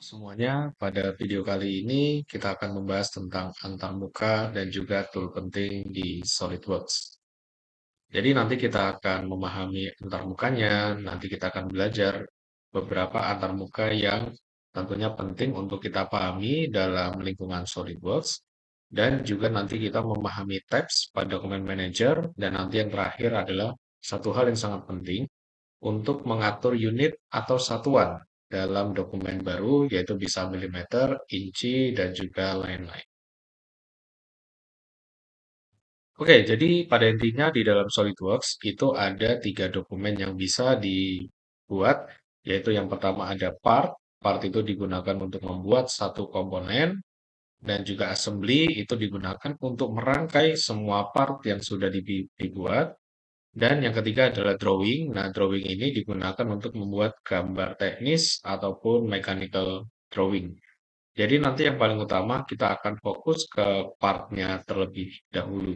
Semuanya, pada video kali ini kita akan membahas tentang antarmuka dan juga tool penting di SolidWorks. Jadi nanti kita akan memahami antarmukanya, nanti kita akan belajar beberapa antarmuka yang tentunya penting untuk kita pahami dalam lingkungan SolidWorks, dan juga nanti kita memahami tabs pada Document Manager, dan nanti yang terakhir adalah satu hal yang sangat penting, untuk mengatur unit atau satuan dalam dokumen baru, yaitu bisa milimeter, inci, dan juga lain-lain. Oke, jadi pada intinya di dalam SolidWorks itu ada tiga dokumen yang bisa dibuat, yaitu yang pertama ada part. Part itu digunakan untuk membuat satu komponen, dan juga assembly itu digunakan untuk merangkai semua part yang sudah dibuat. Dan yang ketiga adalah drawing. Nah, drawing ini digunakan untuk membuat gambar teknis ataupun mechanical drawing. Jadi nanti yang paling utama kita akan fokus ke partnya terlebih dahulu.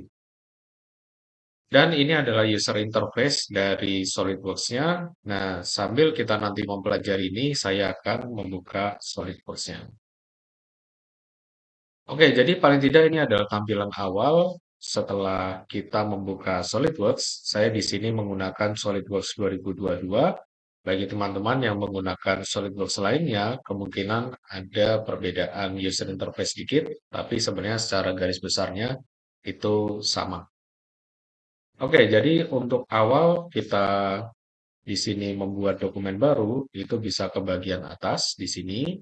Dan ini adalah user interface dari SolidWorks-nya. Nah, sambil kita nanti mempelajari ini, saya akan membuka SolidWorks-nya. Oke, jadi paling tidak ini adalah tampilan awal setelah kita membuka SolidWorks. Saya di sini menggunakan SolidWorks 2022. Bagi teman-teman yang menggunakan SolidWorks lainnya, kemungkinan ada perbedaan user interface sedikit, tapi sebenarnya secara garis besarnya itu sama. Oke, jadi untuk awal kita di sini membuat dokumen baru, itu bisa ke bagian atas di sini.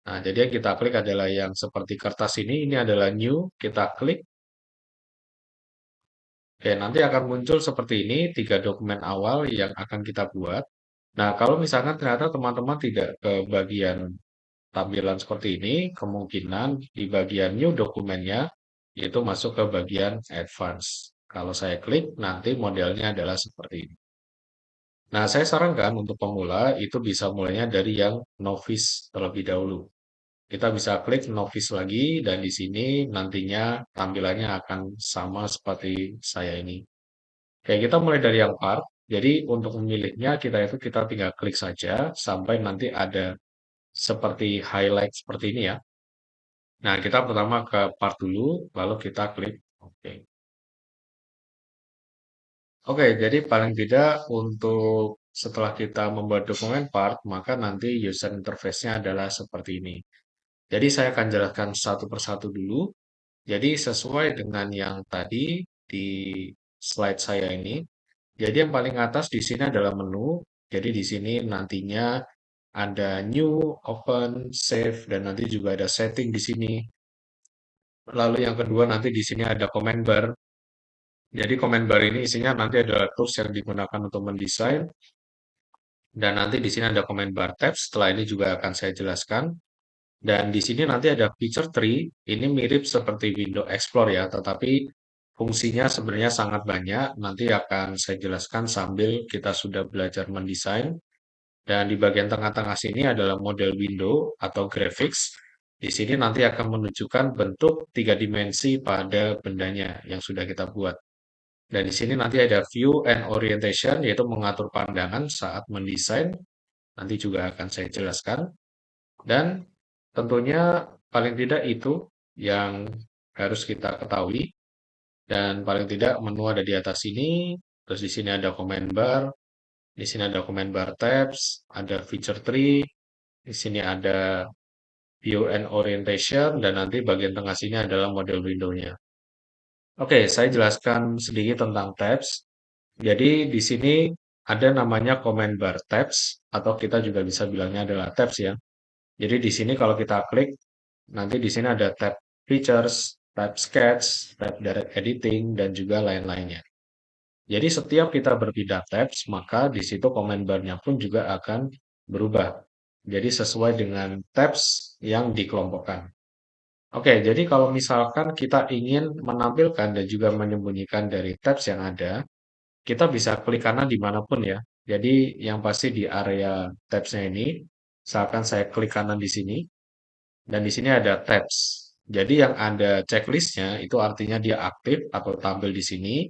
Nah, jadi yang kita klik adalah yang seperti kertas ini adalah new, kita klik. Oke, nanti akan muncul seperti ini, tiga dokumen awal yang akan kita buat. Nah, kalau misalkan ternyata teman-teman tidak ke bagian tampilan seperti ini, kemungkinan di bagian new dokumennya, yaitu masuk ke bagian advance. Kalau saya klik, nanti modelnya adalah seperti ini. Nah, saya sarankan untuk pemula itu bisa mulainya dari yang novice terlebih dahulu. Kita bisa klik novice lagi dan di sini nantinya tampilannya akan sama seperti saya ini. Kayak kita mulai dari yang part. Jadi untuk memilihnya kita tinggal klik saja sampai nanti ada seperti highlight seperti ini ya. Nah, kita pertama ke part dulu, lalu kita klik oke. Oke, jadi paling tidak untuk setelah kita membuat dokumen part, maka nanti user interface-nya adalah seperti ini. Jadi saya akan jelaskan satu persatu dulu. Jadi sesuai dengan yang tadi di slide saya ini. Jadi yang paling atas di sini adalah menu. Jadi di sini nantinya ada new, open, save, dan nanti juga ada setting di sini. Lalu yang kedua nanti di sini ada comment bar. Jadi comment bar ini isinya nanti adalah tools yang digunakan untuk mendesain. Dan nanti di sini ada comment bar tabs. Setelah ini juga akan saya jelaskan. Dan di sini nanti ada feature tree, ini mirip seperti Windows Explorer ya, tetapi fungsinya sebenarnya sangat banyak. Nanti akan saya jelaskan sambil kita sudah belajar mendesain. Dan di bagian tengah-tengah sini adalah model window atau graphics. Di sini nanti akan menunjukkan bentuk tiga dimensi pada bendanya yang sudah kita buat. Dan di sini nanti ada view and orientation, yaitu mengatur pandangan saat mendesain. Nanti juga akan saya jelaskan. Dan tentunya paling tidak itu yang harus kita ketahui. Dan paling tidak menu ada di atas sini. Terus di sini ada comment bar. Di sini ada comment bar tabs. Ada feature tree. Di sini ada view and orientation. Dan nanti bagian tengah sini adalah model window-nya. Oke, saya jelaskan sedikit tentang tabs. Jadi di sini ada namanya comment bar tabs. Atau kita juga bisa bilangnya adalah tabs ya. Jadi di sini kalau kita klik, nanti di sini ada tab Features, tab Sketch, tab Direct Editing, dan juga lain-lainnya. Jadi setiap kita berpindah tabs, maka di situ comment bar-nya pun juga akan berubah. Jadi sesuai dengan tabs yang dikelompokkan. Oke, jadi kalau misalkan kita ingin menampilkan dan juga menyembunyikan dari tabs yang ada, kita bisa klik kanan dimanapun ya. Jadi yang pasti di area tabs-nya ini, misalkan saya klik kanan di sini, dan di sini ada tabs. Jadi yang ada checklistnya itu artinya dia aktif atau tampil di sini.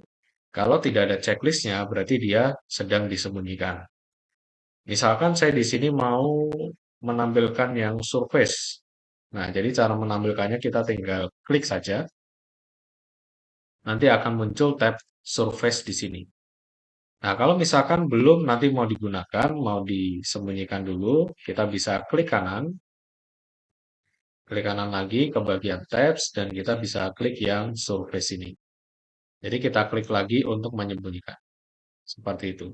Kalau tidak ada checklistnya berarti dia sedang disembunyikan. Misalkan saya di sini mau menampilkan yang surface. Nah, jadi cara menampilkannya kita tinggal klik saja, nanti akan muncul tab surface di sini. Nah, kalau misalkan belum nanti mau digunakan, mau disembunyikan dulu, kita bisa klik kanan lagi ke bagian tabs, dan kita bisa klik yang surface ini. Jadi kita klik lagi untuk menyembunyikan. Seperti itu.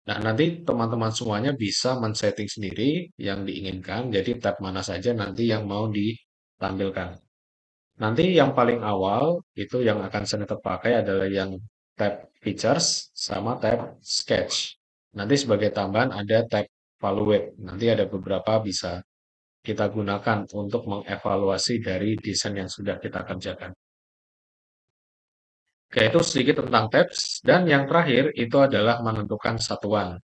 Nah, nanti teman-teman semuanya bisa men-setting sendiri yang diinginkan. Jadi tab mana saja nanti yang mau ditampilkan. Nanti yang paling awal itu yang akan saya tetap pakai adalah yang tab Features sama tab Sketch. Nanti sebagai tambahan ada tab Evaluate. Nanti ada beberapa bisa kita gunakan untuk mengevaluasi dari desain yang sudah kita kerjakan. Oke, itu sedikit tentang tabs. Dan yang terakhir itu adalah menentukan satuan.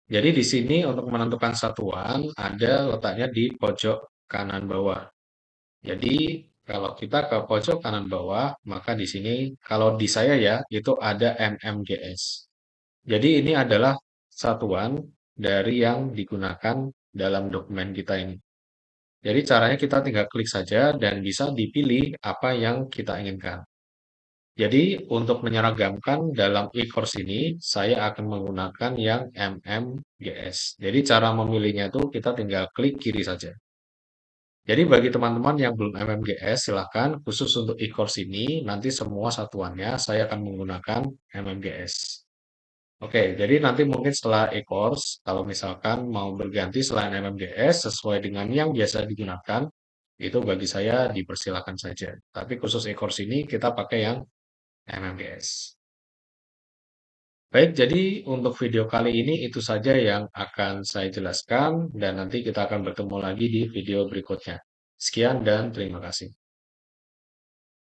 Jadi di sini untuk menentukan satuan ada letaknya di pojok kanan bawah. Jadi kalau kita ke pojok kanan bawah, maka di sini kalau di saya ya itu ada MMGS. Jadi ini adalah satuan dari yang digunakan dalam dokumen kita ini. Jadi caranya kita tinggal klik saja dan bisa dipilih apa yang kita inginkan. Jadi untuk menyeragamkan dalam e-course ini, saya akan menggunakan yang MMGS. Jadi cara memilihnya itu kita tinggal klik kiri saja. Jadi bagi teman-teman yang belum MMGS, silahkan khusus untuk e-course ini, nanti semua satuannya saya akan menggunakan MMGS. Oke, jadi nanti mungkin setelah e-course, kalau misalkan mau berganti selain MMGS sesuai dengan yang biasa digunakan, itu bagi saya dipersilakan saja. Tapi khusus e-course ini kita pakai yang MMGS. Baik, jadi untuk video kali ini itu saja yang akan saya jelaskan dan nanti kita akan bertemu lagi di video berikutnya. Sekian dan terima kasih.